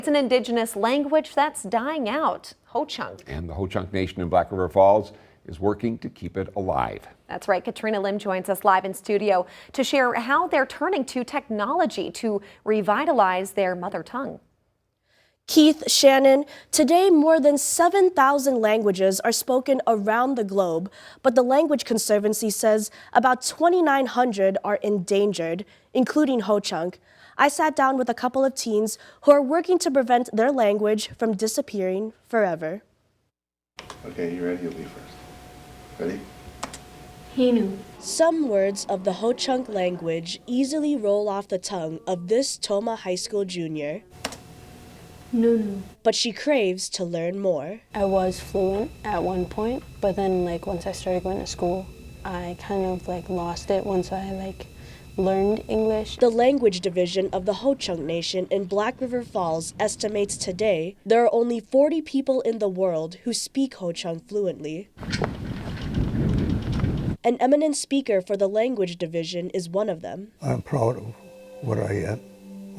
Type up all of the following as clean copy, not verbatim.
It's an indigenous language that's dying out, Ho-Chunk. And the Ho-Chunk Nation in Black River Falls is working to keep it alive. That's right. Katrina Lim joins us live in studio to share how they're turning to technology to revitalize their mother tongue. Keith, Shannon, today more than 7,000 languages are spoken around the globe, but the Language Conservancy says about 2,900 are endangered, including Ho-Chunk. I sat down with a couple of teens who are working to prevent their language from disappearing forever. Okay, you ready? You'll be first. Ready? Hinu. Some words of the Ho-Chunk language easily roll off the tongue of this Tomah High School junior. Nunu. But she craves to learn more. I was fluent at one point, but then once I started going to school, I kind of lost it once I learned English. The language division of the Ho-Chunk Nation in Black River Falls estimates today there are only 40 people in the world who speak Ho-Chunk fluently. An eminent speaker for the language division is one of them. I'm proud of what I am,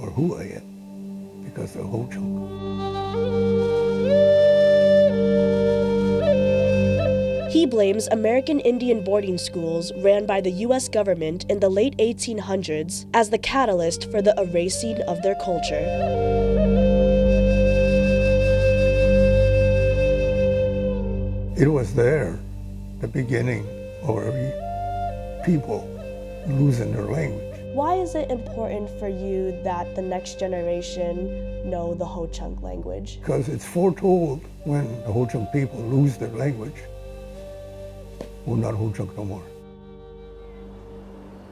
or who I am, because of Ho-Chunk. He blames American Indian boarding schools ran by the U.S. government in the late 1800s as the catalyst for the erasing of their culture. It was there, the beginning of our people losing their language. Why is it important for you that the next generation know the Ho-Chunk language? Because it's foretold when the Ho-Chunk people lose their language, we're not Ho-Chunk no more.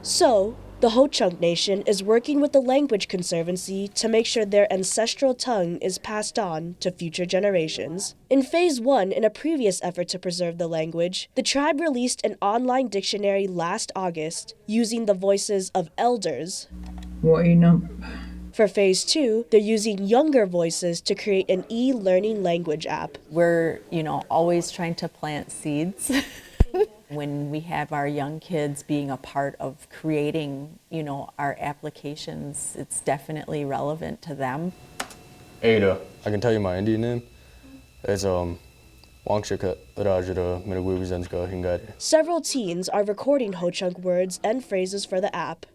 So, the Ho-Chunk Nation is working with the Language Conservancy to make sure their ancestral tongue is passed on to future generations. In Phase 1, in a previous effort to preserve the language, the tribe released an online dictionary last August using the voices of elders. For Phase 2, they're using younger voices to create an e-learning language app. We're, always trying to plant seeds. When we have our young kids being a part of creating, our applications, it's definitely relevant to them. Ada. I can tell you my Indian name. It's Wangshika Rajara Miragwibizanska Hingari. Several teens are recording Ho-Chunk words and phrases for the app.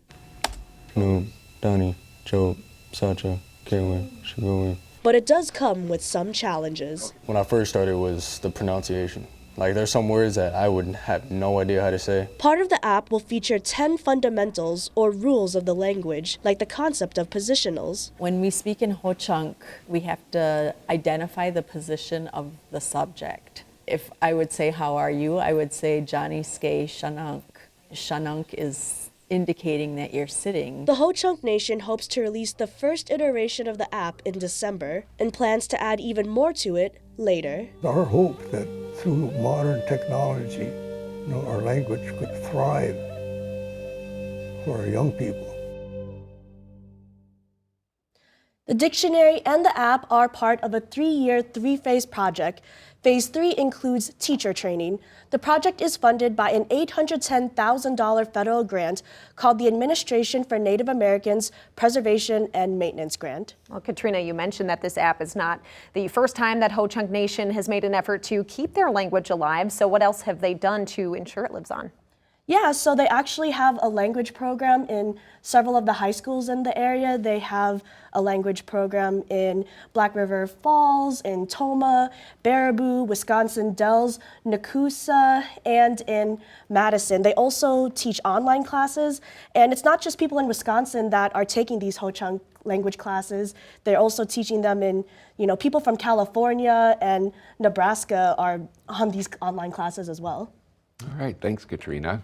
Nu, Dani, Joe, Sacha, Kewe, Shigowe. But it does come with some challenges. When I first started, it was the pronunciation. There's some words that I would have no idea how to say. Part of the app will feature 10 fundamentals or rules of the language, like the concept of positionals. When we speak in Ho-Chunk, we have to identify the position of the subject. If I would say, how are you? I would say, Johnny Skay Shanunk. Shanunk is indicating that you're sitting. The Ho-Chunk Nation hopes to release the first iteration of the app in December and plans to add even more to it later. It's our hope that through modern technology, our language could thrive for our young people. The dictionary and the app are part of a 3-year, 3-phase project. Phase 3 includes teacher training. The project is funded by an $810,000 federal grant called the Administration for Native Americans Preservation and Maintenance Grant. Well, Katrina, you mentioned that this app is not the first time that Ho-Chunk Nation has made an effort to keep their language alive. So what else have they done to ensure it lives on? Yeah, so they actually have a language program in several of the high schools in the area. They have a language program in Black River Falls, in Tomah, Baraboo, Wisconsin Dells, Nakusa, and in Madison. They also teach online classes, and it's not just people in Wisconsin that are taking these Ho-Chunk language classes. They're also teaching them in, people from California and Nebraska are on these online classes as well. All right, thanks, Katrina.